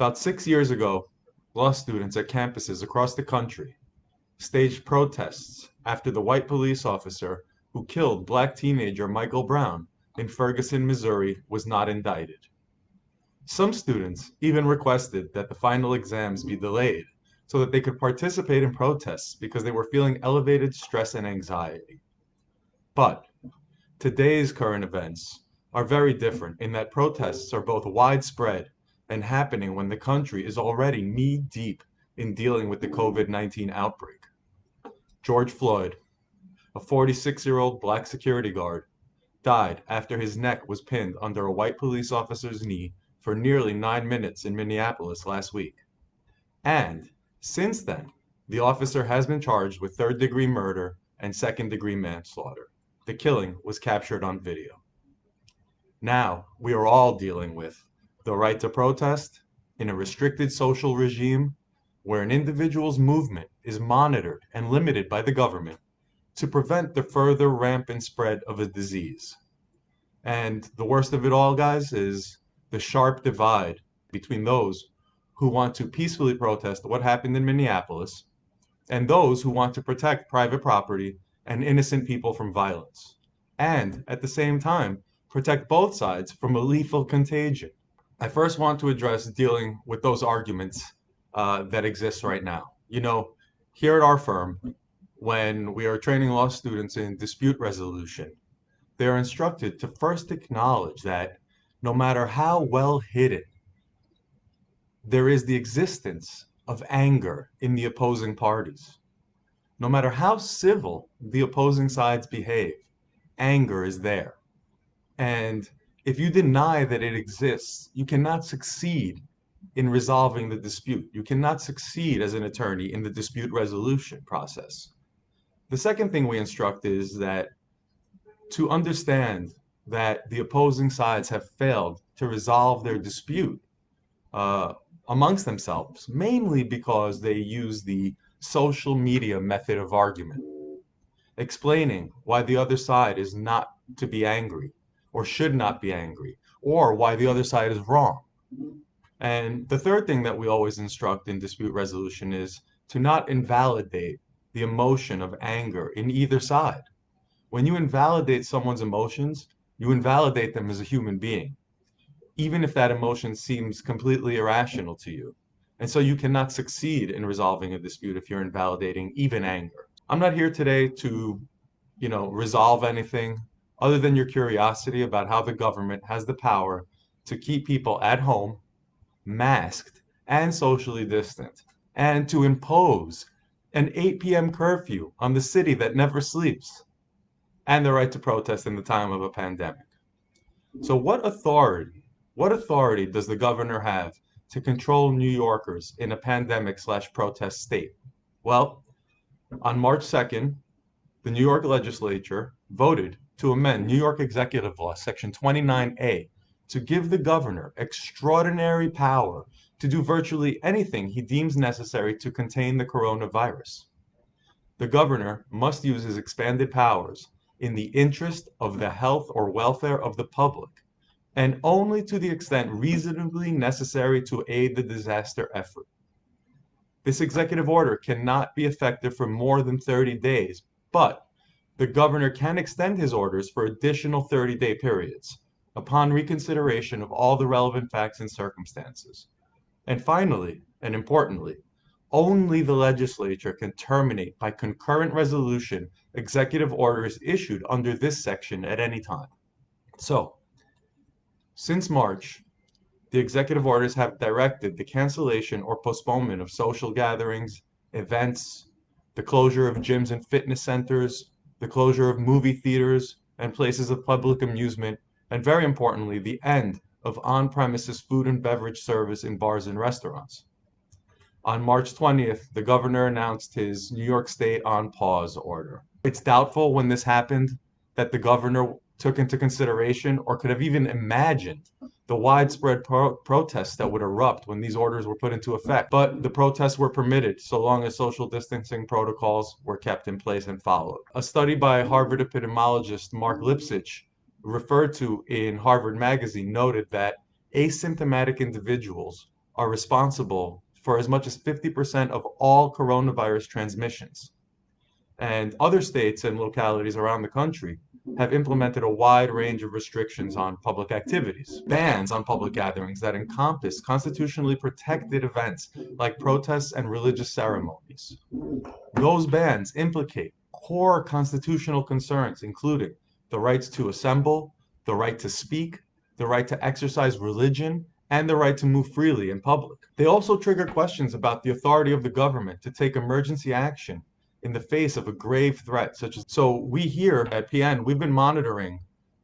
About 6 years ago, law students at campuses across the country staged protests after the white police officer who killed black teenager Michael Brown in Ferguson, Missouri, was not indicted. Some students even requested that the final exams be delayed so that they could participate in protests because they were feeling elevated stress and anxiety. But today's current events are very different in that protests are both widespread and happening when the country is already knee-deep in dealing with the COVID-19 outbreak. George Floyd, a 46-year-old black security guard, died after his neck was pinned under a white police officer's knee for nearly 9 minutes in Minneapolis last week. And since then, the officer has been charged with third-degree murder and second-degree manslaughter. The killing was captured on video. Now, we are all dealing with the right to protest in a restricted social regime where an individual's movement is monitored and limited by the government to prevent the further rampant spread of a disease. And the worst of it all, guys, is the sharp divide between those who want to peacefully protest what happened in Minneapolis and those who want to protect private property and innocent people from violence, and at the same time, protect both sides from a lethal contagion. I first want to address dealing with those arguments that exist right now. Here at our firm, when we are training law students in dispute resolution, they are instructed to first acknowledge that no matter how well hidden, there is the existence of anger in the opposing parties. No matter how civil the opposing sides behave, anger is there. And if you deny that it exists, you cannot succeed in resolving the dispute. You cannot succeed as an attorney in the dispute resolution process. The second thing we instruct is that to understand that the opposing sides have failed to resolve their dispute amongst themselves, mainly because they use the social media method of argument, explaining why the other side is not to be angry or should not be angry, or why the other side is wrong. And the third thing that we always instruct in dispute resolution is to not invalidate the emotion of anger in either side. When you invalidate someone's emotions, you invalidate them as a human being, even if that emotion seems completely irrational to you. And so you cannot succeed in resolving a dispute if you're invalidating even anger. I'm not here today to, resolve anything other than your curiosity about how the government has the power to keep people at home, masked, and socially distant, and to impose an 8 p.m. curfew on the city that never sleeps, and the right to protest in the time of a pandemic. So what authority does the governor have to control New Yorkers in a pandemic/protest state? Well, on March 2nd, the New York legislature voted to amend New York Executive Law, Section 29A, to give the governor extraordinary power to do virtually anything he deems necessary to contain the coronavirus. The governor must use his expanded powers in the interest of the health or welfare of the public, and only to the extent reasonably necessary to aid the disaster effort. This executive order cannot be effective for more than 30 days, but the governor can extend his orders for additional 30-day periods upon reconsideration of all the relevant facts and circumstances. And finally, and importantly, only the legislature can terminate by concurrent resolution executive orders issued under this section at any time. So, since March, the executive orders have directed the cancellation or postponement of social gatherings, events, the closure of gyms and fitness centers, the closure of movie theaters and places of public amusement, and very importantly, the end of on-premises food and beverage service in bars and restaurants. On March 20th, the governor announced his New York State on pause order. It's doubtful when this happened that the governor took into consideration or could have even imagined the widespread protests that would erupt when these orders were put into effect. But the protests were permitted so long as social distancing protocols were kept in place and followed. A study by Harvard epidemiologist Mark Lipsitch, referred to in Harvard Magazine, noted that asymptomatic individuals are responsible for as much as 50% of all coronavirus transmissions. And other states and localities around the country have implemented a wide range of restrictions on public activities, bans on public gatherings that encompass constitutionally protected events like protests and religious ceremonies. Those bans implicate core constitutional concerns, including the rights to assemble, the right to speak, the right to exercise religion, and the right to move freely in public. They also trigger questions about the authority of the government to take emergency action in the face of a grave threat such as. So we here at PN, we've been monitoring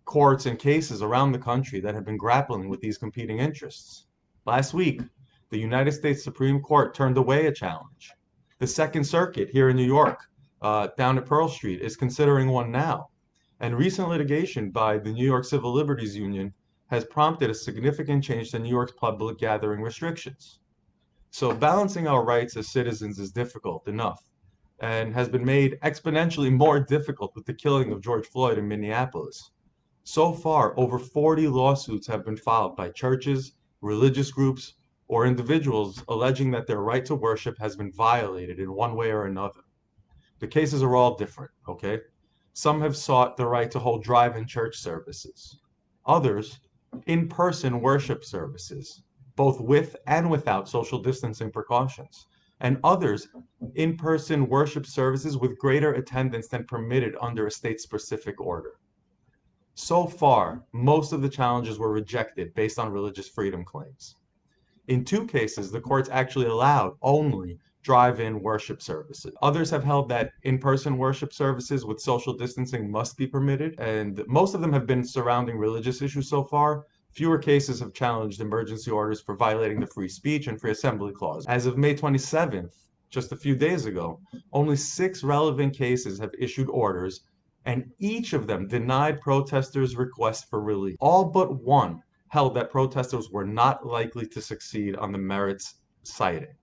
courts and cases around the country that have been grappling with these competing interests. Last week, the United States Supreme Court turned away a challenge. The Second Circuit here in New York, down at Pearl Street, is considering one now. And recent litigation by the New York Civil Liberties Union has prompted a significant change to New York's public gathering restrictions. So balancing our rights as citizens is difficult enough and has been made exponentially more difficult with the killing of George Floyd in Minneapolis. So far, over 40 lawsuits have been filed by churches, religious groups, or individuals alleging that their right to worship has been violated in one way or another. The cases are all different, okay? Some have sought the right to hold drive-in church services. Others, in-person worship services, both with and without social distancing precautions. And others, in-person worship services with greater attendance than permitted under a state-specific order. So far, most of the challenges were rejected based on religious freedom claims. In 2 cases, the courts actually allowed only drive-in worship services. Others have held that in-person worship services with social distancing must be permitted, and most of them have been surrounding religious issues so far. Fewer cases have challenged emergency orders for violating the free speech and free assembly clause. As of May 27th, just a few days ago, only 6 relevant cases have issued orders, and each of them denied protesters' requests for relief. All but one held that protesters were not likely to succeed on the merits citing.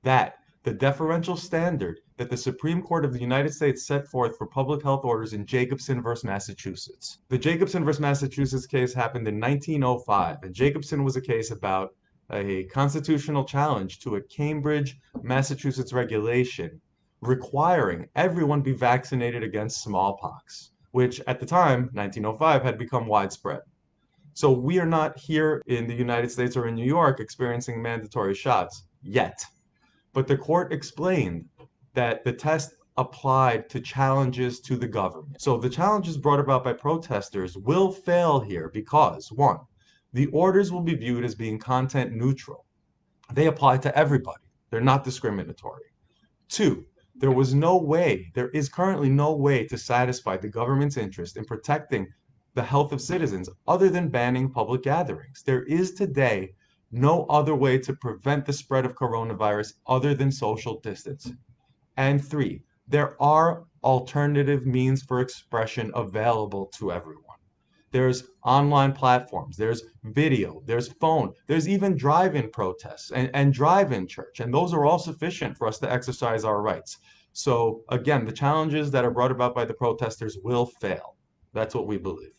That the deferential standard that the Supreme Court of the United States set forth for public health orders in Jacobson versus Massachusetts. The Jacobson versus Massachusetts case happened in 1905, and Jacobson was a case about a constitutional challenge to a Cambridge, Massachusetts regulation requiring everyone be vaccinated against smallpox, which at the time, 1905, had become widespread. So we are not here in the United States or in New York experiencing mandatory shots yet. But the court explained that the test applied to challenges to the government. So the challenges brought about by protesters will fail here because, 1, the orders will be viewed as being content neutral. They apply to everybody. They're not discriminatory. 2, there is currently no way to satisfy the government's interest in protecting the health of citizens other than banning public gatherings. There is today no other way to prevent the spread of coronavirus other than social distancing. And 3, there are alternative means for expression available to everyone. There's online platforms, there's video, there's phone, there's even drive-in protests and drive-in church, and those are all sufficient for us to exercise our rights. So again, the challenges that are brought about by the protesters will fail. That's what we believe.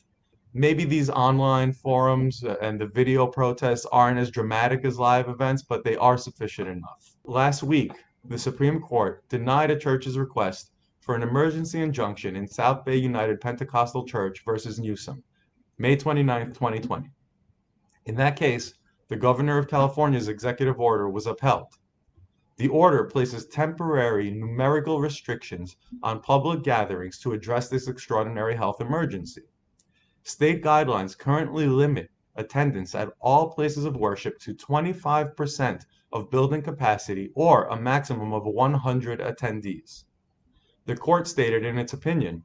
Maybe these online forums and the video protests aren't as dramatic as live events, but they are sufficient enough. Last week, the Supreme Court denied a church's request for an emergency injunction in South Bay United Pentecostal Church versus Newsom, May 29, 2020. In that case, the governor of California's executive order was upheld. The order places temporary numerical restrictions on public gatherings to address this extraordinary health emergency. State guidelines currently limit attendance at all places of worship to 25% of building capacity or a maximum of 100 attendees. The court stated in its opinion,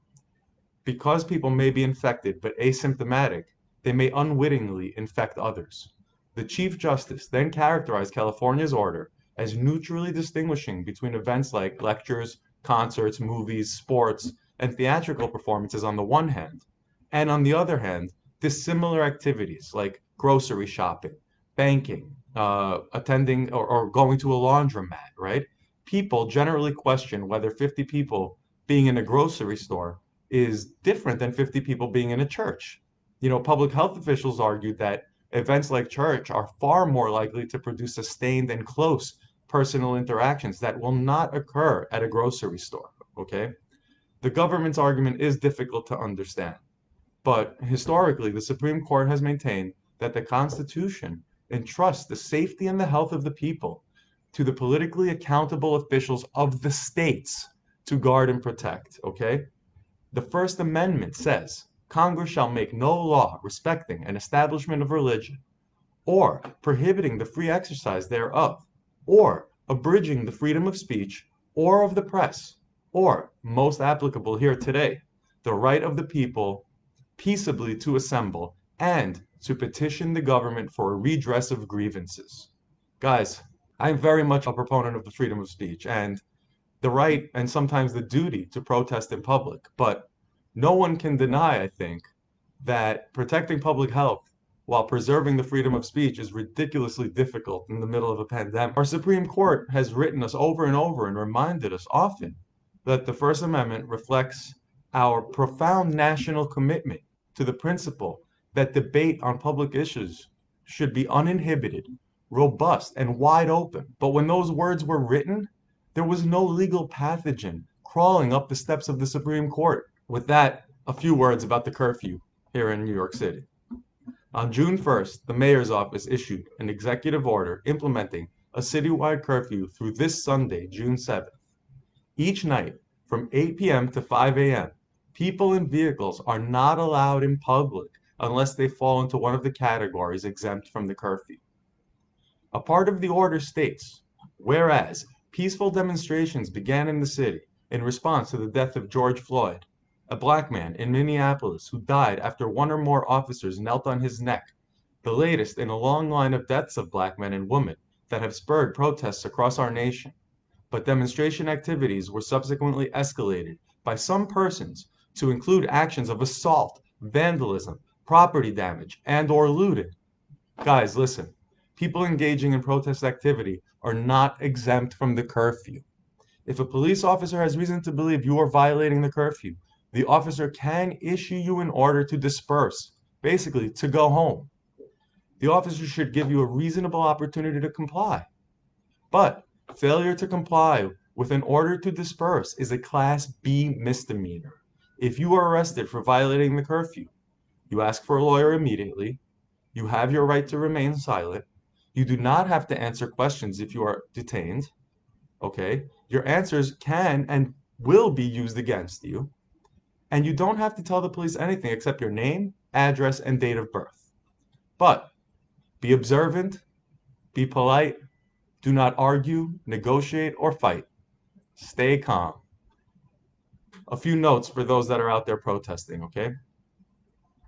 because people may be infected but asymptomatic, they may unwittingly infect others. The Chief Justice then characterized California's order as neutrally distinguishing between events like lectures, concerts, movies, sports, and theatrical performances on the one hand, and on the other hand, dissimilar activities like grocery shopping, banking, attending or going to a laundromat, right? People generally question whether 50 people being in a grocery store is different than 50 people being in a church. Public health officials argued that Events like church are far more likely to produce sustained and close personal interactions that will not occur at a grocery store, okay? The government's argument is difficult to understand, but historically, the Supreme Court has maintained that the Constitution entrusts the safety and the health of the people to the politically accountable officials of the states to guard and protect, okay? The First Amendment says Congress shall make no law respecting an establishment of religion, or prohibiting the free exercise thereof, or abridging the freedom of speech, or of the press, or, most applicable here today, the right of the people peaceably to assemble and to petition the government for a redress of grievances. Guys, I'm very much a proponent of the freedom of speech and the right and sometimes the duty to protest in public, but no one can deny, I think, that protecting public health while preserving the freedom of speech is ridiculously difficult in the middle of a pandemic. Our Supreme Court has written us over and over and reminded us often that the First Amendment reflects our profound national commitment to the principle that debate on public issues should be uninhibited, robust, and wide open. But when those words were written, there was no legal pathogen crawling up the steps of the Supreme Court. With that, a few words about the curfew here in New York City. On June 1st, the mayor's office issued an executive order implementing a citywide curfew through this Sunday, June 7th. Each night, from 8 p.m. to 5 a.m., people and vehicles are not allowed in public unless they fall into one of the categories exempt from the curfew. A part of the order states, whereas peaceful demonstrations began in the city in response to the death of George Floyd, a black man in Minneapolis who died after one or more officers knelt on his neck, the latest in a long line of deaths of black men and women that have spurred protests across our nation. But demonstration activities were subsequently escalated by some persons to include actions of assault, vandalism, property damage, and/or looting. Guys, listen. People engaging in protest activity are not exempt from the curfew. If a police officer has reason to believe you are violating the curfew, the officer can issue you an order to disperse, basically to go home. The officer should give you a reasonable opportunity to comply. But failure to comply with an order to disperse is a Class B misdemeanor. If you are arrested for violating the curfew, you ask for a lawyer immediately, you have your right to remain silent, you do not have to answer questions if you are detained, okay? Your answers can and will be used against you, and you don't have to tell the police anything except your name, address, and date of birth. But be observant, be polite, do not argue, negotiate, or fight. Stay calm. A few notes for those that are out there protesting, okay?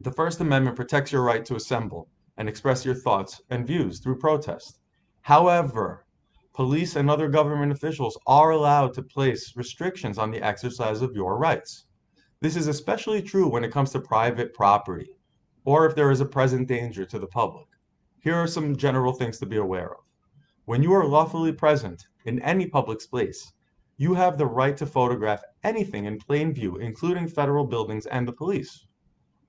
The First Amendment protects your right to assemble and express your thoughts and views through protest. However, police and other government officials are allowed to place restrictions on the exercise of your rights. This is especially true when it comes to private property, or if there is a present danger to the public. Here are some general things to be aware of. When you are lawfully present in any public space, you have the right to photograph anything in plain view, including federal buildings and the police.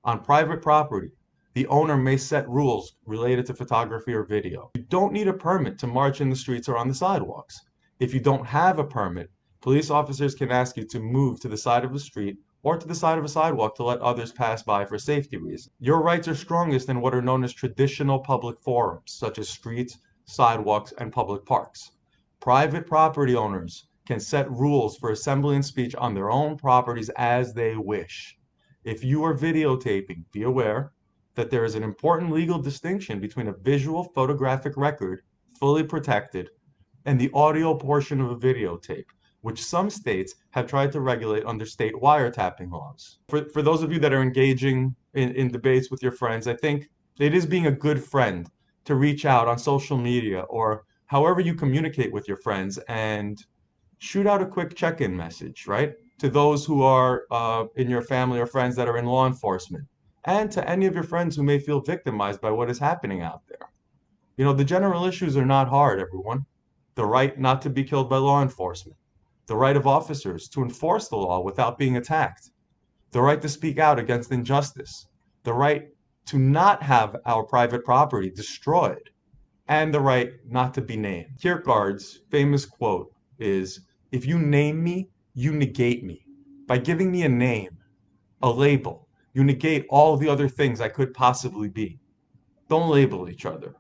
On private property, the owner may set rules related to photography or video. You don't need a permit to march in the streets or on the sidewalks. If you don't have a permit, police officers can ask you to move to the side of the street or to the side of a sidewalk to let others pass by for safety reasons. Your rights are strongest in what are known as traditional public forums, such as streets, sidewalks, and public parks. Private property owners can set rules for assembly and speech on their own properties as they wish. If you are videotaping, be aware that there is an important legal distinction between a visual photographic record, fully protected, and the audio portion of a videotape, which some states have tried to regulate under state wiretapping laws. For those of you that are engaging in debates with your friends, I think it is being a good friend to reach out on social media or however you communicate with your friends and shoot out a quick check-in message, right? To those who are in your family or friends that are in law enforcement, and to any of your friends who may feel victimized by what is happening out there. You know, the general issues are not hard, everyone. The right not to be killed by law enforcement, the right of officers to enforce the law without being attacked, the right to speak out against injustice, the right to not have our private property destroyed, and the right not to be named. Kierkegaard's famous quote is, "If you name me, you negate me. By giving me a name, a label, you negate all the other things I could possibly be. Don't label each other.